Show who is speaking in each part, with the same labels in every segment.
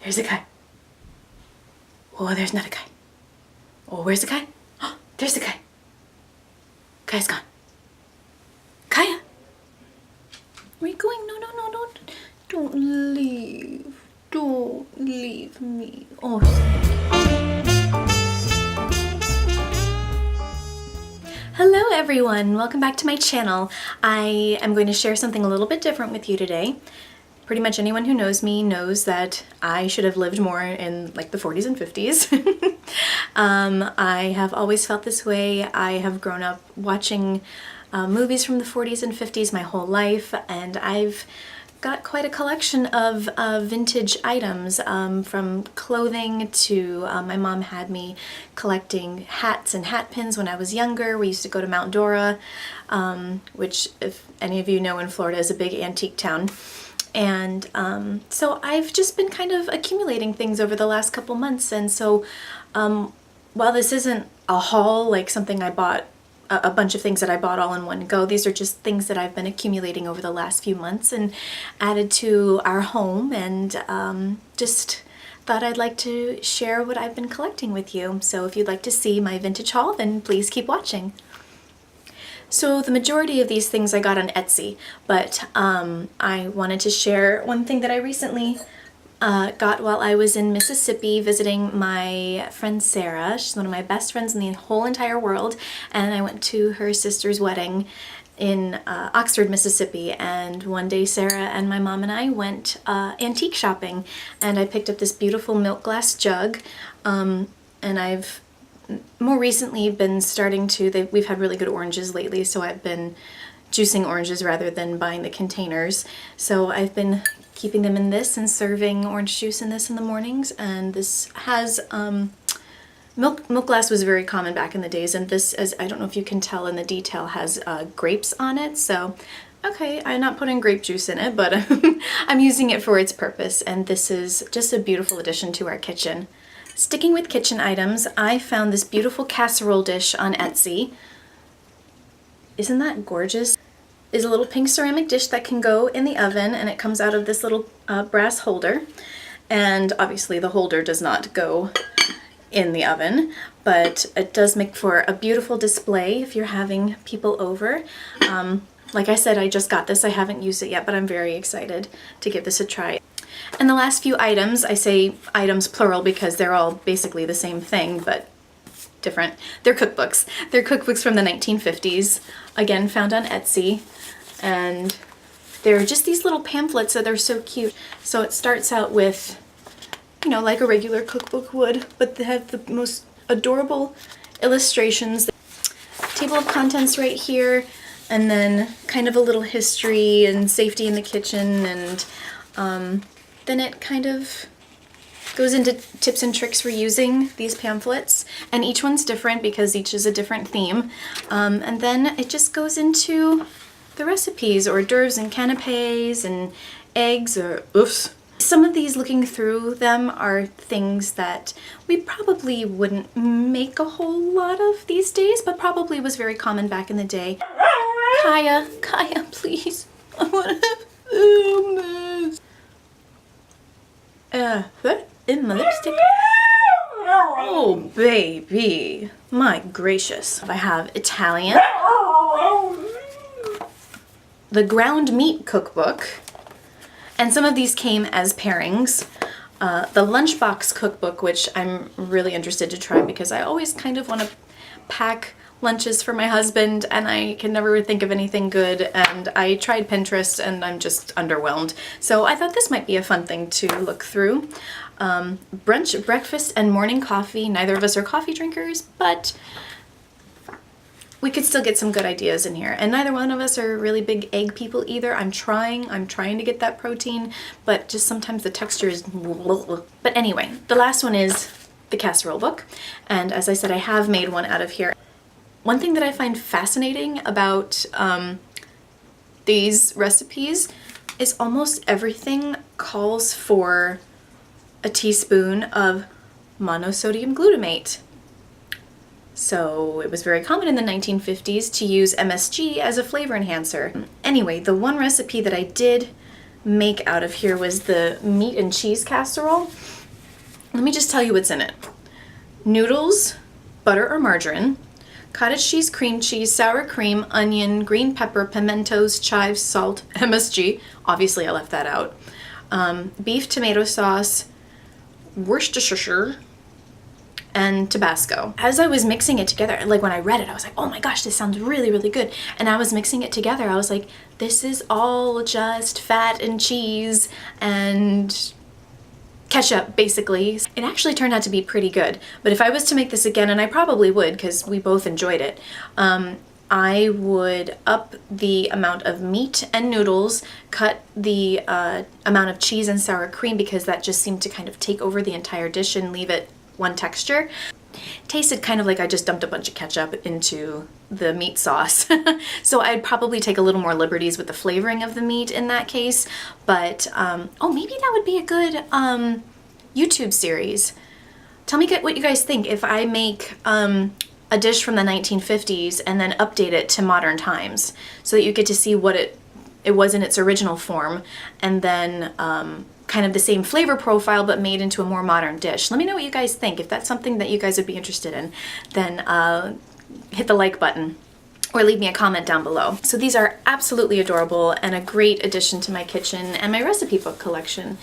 Speaker 1: There's a guy. Oh, there's not a guy. Oh, where's the guy? Oh, there's the guy. Kai's gone. Kaya! Where are you going? No, no, no, no. Don't leave. Don't leave me. Oh, hello everyone. Welcome back to my channel. I am going to share something a little bit different with you today. Pretty much anyone who knows me knows that I should have lived more in like the 40s and 50s. I have always felt this way. I have grown up watching movies from the 40s and 50s my whole life, and I've got quite a collection of vintage items, from clothing to my mom had me collecting hats and hat pins when I was younger. We used to go to Mount Dora, which, if any of you know, in Florida is a big antique town. And so I've just been kind of accumulating things over the last couple months. And so while this isn't a haul, like something I bought, a bunch of things that I bought all in one go, these are just things that I've been accumulating over the last few months and added to our home, and just thought I'd like to share what I've been collecting with you. So if you'd like to see my vintage haul, then please keep watching. So the majority of these things I got on Etsy, but I wanted to share one thing that I recently got while I was in Mississippi visiting my friend Sarah. She's one of my best friends in the whole entire world, and I went to her sister's wedding in Oxford, Mississippi, and one day Sarah and my mom and I went antique shopping, and I picked up this beautiful milk glass jug, and I've more recently been starting to, we've had really good oranges lately, so I've been juicing oranges rather than buying the containers. So I've been keeping them in this and serving orange juice in this in the mornings. And this has, milk glass was very common back in the days, and this, as I don't know if you can tell in the detail, has grapes on it. So okay, I'm not putting grape juice in it, but I'm using it for its purpose, and this is just a beautiful addition to our kitchen. Sticking with kitchen items, I found this beautiful casserole dish on Etsy. Isn't that gorgeous? It's a little pink ceramic dish that can go in the oven, and it comes out of this little brass holder. And obviously the holder does not go in the oven, but it does make for a beautiful display if you're having people over. Like I said, I just got this. I haven't used it yet, but I'm very excited to give this a try. And the last few items, I say items plural because they're all basically the same thing, but different. They're cookbooks. They're cookbooks from the 1950s, again found on Etsy, and they're just these little pamphlets that are so cute. So it starts out with, you know, like a regular cookbook would, but they have the most adorable illustrations. Table of contents right here, and then kind of a little history and safety in the kitchen, and then it kind of goes into tips and tricks for using these pamphlets, and each one's different because each is a different theme. And then it just goes into the recipes, hors d'oeuvres and canapes and eggs, or oofs. Some of these, looking through them, are things that we probably wouldn't make a whole lot of these days, but probably was very common back in the day. Kaya, please. I want to film this. What? In my lipstick? Oh, baby. My gracious. I have Italian. The ground meat cookbook. And some of these came as pairings. The lunchbox cookbook, which I'm really interested to try because I always kind of want to pack lunches for my husband, and I can never think of anything good, and I tried Pinterest and I'm just underwhelmed. So I thought this might be a fun thing to look through. Brunch, breakfast, and morning coffee. Neither of us are coffee drinkers, but we could still get some good ideas in here. And neither one of us are really big egg people either. I'm trying to get that protein, but just sometimes the texture is... But anyway, the last one is the casserole book, and as I said, I have made one out of here. One thing that I find fascinating about these recipes is almost everything calls for a teaspoon of monosodium glutamate. So it was very common in the 1950s to use MSG as a flavor enhancer. Anyway, the one recipe that I did make out of here was the meat and cheese casserole. Let me just tell you what's in it. Noodles, butter or margarine, cottage cheese, cream cheese, sour cream, onion, green pepper, pimentos, chives, salt, MSG. Obviously I left that out. Beef tomato sauce, Worcestershire, and Tabasco. As I was mixing it together, like when I read it, I was like, oh my gosh, this sounds really, really good. And I was mixing it together, I was like, this is all just fat and cheese and ketchup, basically. It actually turned out to be pretty good. But if I was to make this again, and I probably would because we both enjoyed it, I would up the amount of meat and noodles, cut the amount of cheese and sour cream because that just seemed to kind of take over the entire dish and leave it one texture. Tasted kind of like I just dumped a bunch of ketchup into the meat sauce. So I'd probably take a little more liberties with the flavoring of the meat in that case. But, oh, maybe that would be a good YouTube series. Tell me what you guys think if I make a dish from the 1950s and then update it to modern times so that you get to see what it was in its original form, and then kind of the same flavor profile but made into a more modern dish. Let me know what you guys think. If that's something that you guys would be interested in, then hit the like button or leave me a comment down below. So these are absolutely adorable and a great addition to my kitchen and my recipe book collection.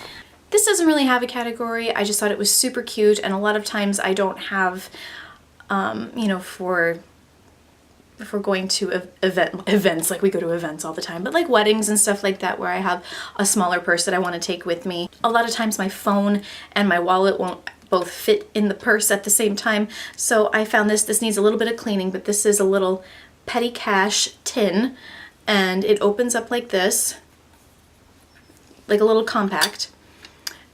Speaker 1: This doesn't really have a category. I just thought it was super cute, and a lot of times I don't have, you know, if we're going to events, like we go to events all the time, but like weddings and stuff like that where I have a smaller purse that I want to take with me. A lot of times my phone and my wallet won't both fit in the purse at the same time. So I found this needs a little bit of cleaning, but this is a little petty cash tin, and it opens up like this, like a little compact.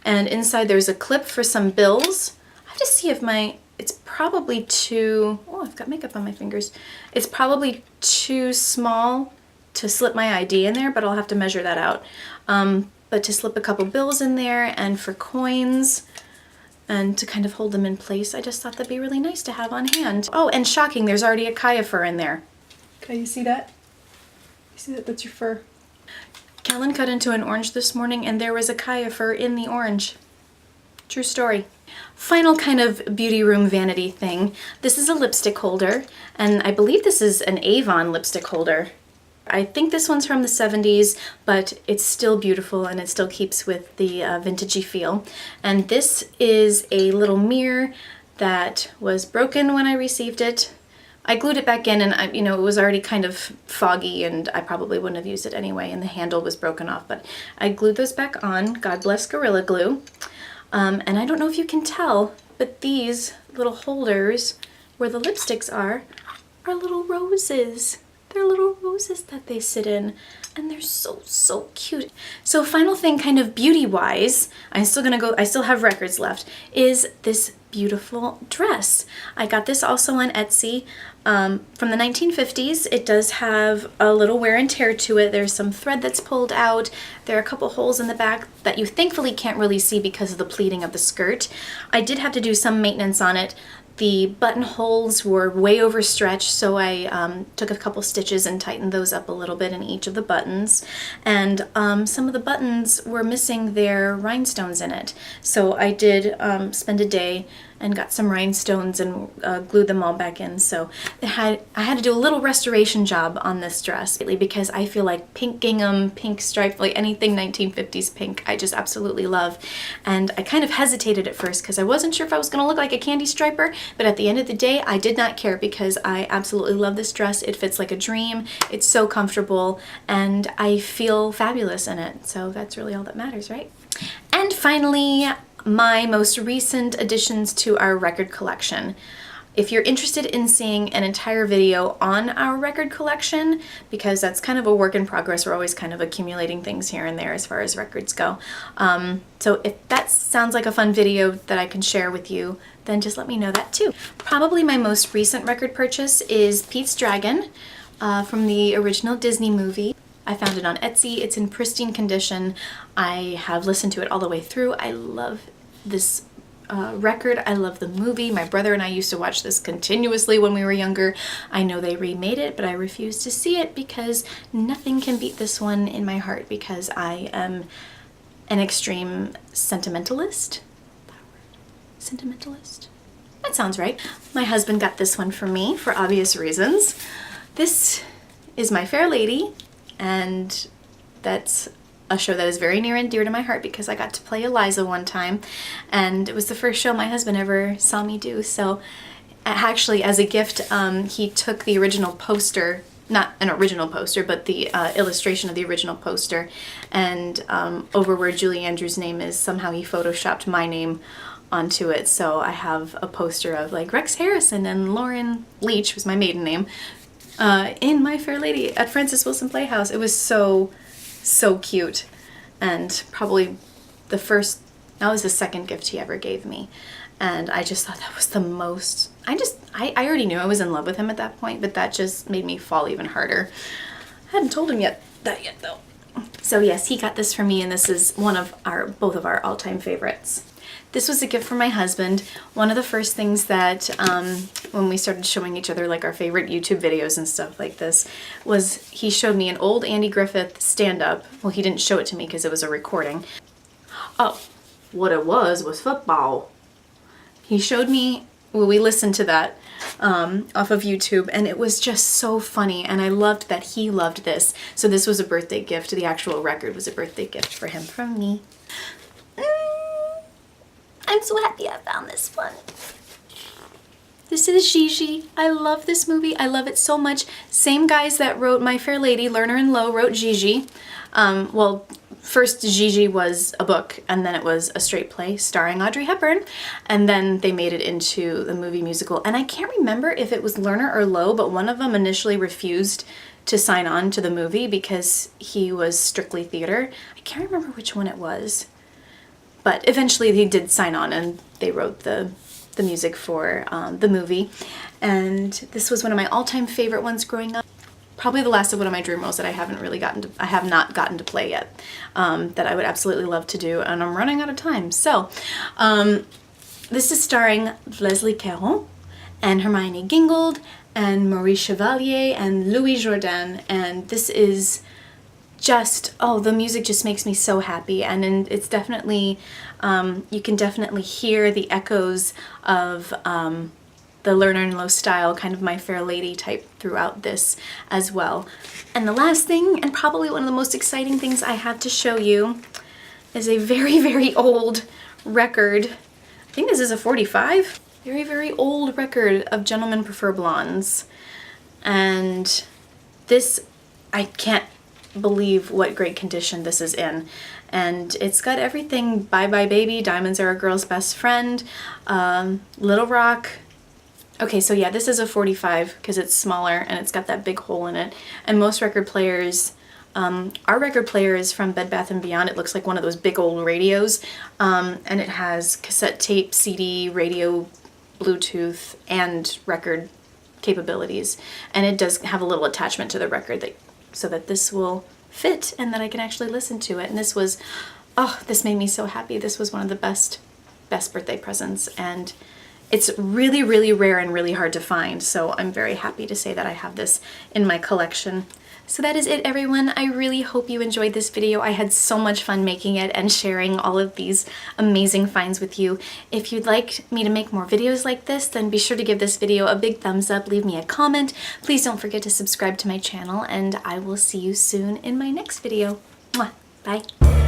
Speaker 1: And inside there's a clip for some bills. I have to see if it's probably too, oh, I've got makeup on my fingers. It's probably too small to slip my ID in there, but I'll have to measure that out. But to slip a couple bills in there and for coins and to kind of hold them in place, I just thought that'd be really nice to have on hand. Oh, and shocking, there's already a kaya fur in there. Okay, you see that? You see that? That's your fur. Kellen cut into an orange this morning and there was a kaya fur in the orange. True story. Final kind of beauty room vanity thing. This is a lipstick holder, and I believe this is an Avon lipstick holder. I think this one's from the 70s, but it's still beautiful and it still keeps with the vintagey feel. And this is a little mirror that was broken when I received it. I glued it back in, and you know, it was already kind of foggy and I probably wouldn't have used it anyway, and the handle was broken off, but I glued those back on. God bless Gorilla Glue. And I don't know if you can tell, but these little holders where the lipsticks are little roses. They're little roses that they sit in, and they're so, so cute. So final thing, kind of beauty-wise, I still have records left, is this beautiful dress. I got this also on Etsy from the 1950s. It does have a little wear and tear to it. There's some thread that's pulled out. There are a couple holes in the back that you thankfully can't really see because of the pleating of the skirt. I did have to do some maintenance on it. The buttonholes were way overstretched, so I took a couple stitches and tightened those up a little bit in each of the buttons. And some of the buttons were missing their rhinestones in it. So I did spend a day and got some rhinestones and glued them all back in. So I had to do a little restoration job on this dress because I feel like pink gingham, pink stripe, like anything 1950s pink, I just absolutely love. And I kind of hesitated at first because I wasn't sure if I was going to look like a candy striper, but at the end of the day, I did not care because I absolutely love this dress. It fits like a dream. It's so comfortable and I feel fabulous in it. So that's really all that matters, right? And finally, my most recent additions to our record collection. If you're interested in seeing an entire video on our record collection, because that's kind of a work in progress, we're always kind of accumulating things here and there as far as records go. So if that sounds like a fun video that I can share with you, then just let me know that too. Probably my most recent record purchase is Pete's Dragon from the original Disney movie. I found it on Etsy. It's in pristine condition. I have listened to it all the way through. I love this record. I love the movie. My brother and I used to watch this continuously when we were younger. I know they remade it, but I refuse to see it because nothing can beat this one in my heart because I am an extreme sentimentalist. Sentimentalist? That sounds right. My husband got this one for me for obvious reasons. This is My Fair Lady, and that's a show that is very near and dear to my heart because I got to play Eliza one time, and it was the first show my husband ever saw me do. So actually, as a gift, he took the original poster, not an original poster, but the illustration of the original poster, and over where Julie Andrews' name is, somehow he photoshopped my name onto it. So I have a poster of like Rex Harrison and Lauren Leach, was my maiden name, in My Fair Lady at Francis Wilson Playhouse. It was so cute, and probably that was the second gift he ever gave me, and I just thought that was the most, I already knew I was in love with him at that point, but that just made me fall even harder. I hadn't told him that yet though. So yes, he got this for me, and this is both of our all-time favorites. This was a gift from my husband. One of the first things that, when we started showing each other like our favorite YouTube videos and stuff like this, was he showed me an old Andy Griffith stand-up. Well, he didn't show it to me because it was a recording. Oh, what it was football. He showed me, well, we listened to that off of YouTube, and it was just so funny, and I loved that he loved this. So this was a birthday gift. The actual record was a birthday gift for him from me. I'm so happy I found this one. This is Gigi. I love this movie. I love it so much. Same guys that wrote My Fair Lady, Lerner and Loewe, wrote Gigi. Well, first Gigi was a book, and then it was a straight play starring Audrey Hepburn, and then they made it into the movie musical. And I can't remember if it was Lerner or Loewe, but one of them initially refused to sign on to the movie because he was strictly theater. I can't remember which one it was. But eventually he did sign on, and they wrote the music for the movie. And this was one of my all-time favorite ones growing up. Probably the last of one of my dream roles that I have not gotten to play yet, that I would absolutely love to do, and I'm running out of time. So this is starring Leslie Caron and Hermione Gingold and Maurice Chevalier and Louis Jourdan, and this is just, oh, the music just makes me so happy, and it's definitely, you can definitely hear the echoes of the Lerner and Loewe style, kind of My Fair Lady type throughout this as well. And the last thing, and probably one of the most exciting things I have to show you, is a very, very old record. I think this is a 45. Very, very old record of Gentlemen Prefer Blondes. And this, I can't believe what great condition this is in, and it's got everything: Bye Bye Baby, Diamonds Are a Girl's Best Friend, Little Rock. Okay, so yeah, this is a 45 because it's smaller and it's got that big hole in it, and most record players, our record player is from Bed Bath & Beyond. It looks like one of those big old radios, and it has cassette tape, CD, radio, Bluetooth, and record capabilities, and it does have a little attachment to the record so that this will fit and that I can actually listen to it. And this was, oh, this made me so happy. This was one of the best birthday presents, and it's really, really rare and really hard to find, so I'm very happy to say that I have this in my collection. So that is it, everyone. I really hope you enjoyed this video. I had so much fun making it and sharing all of these amazing finds with you. If you'd like me to make more videos like this, then be sure to give this video a big thumbs up, leave me a comment. Please don't forget to subscribe to my channel, and I will see you soon in my next video. Mwah. Bye.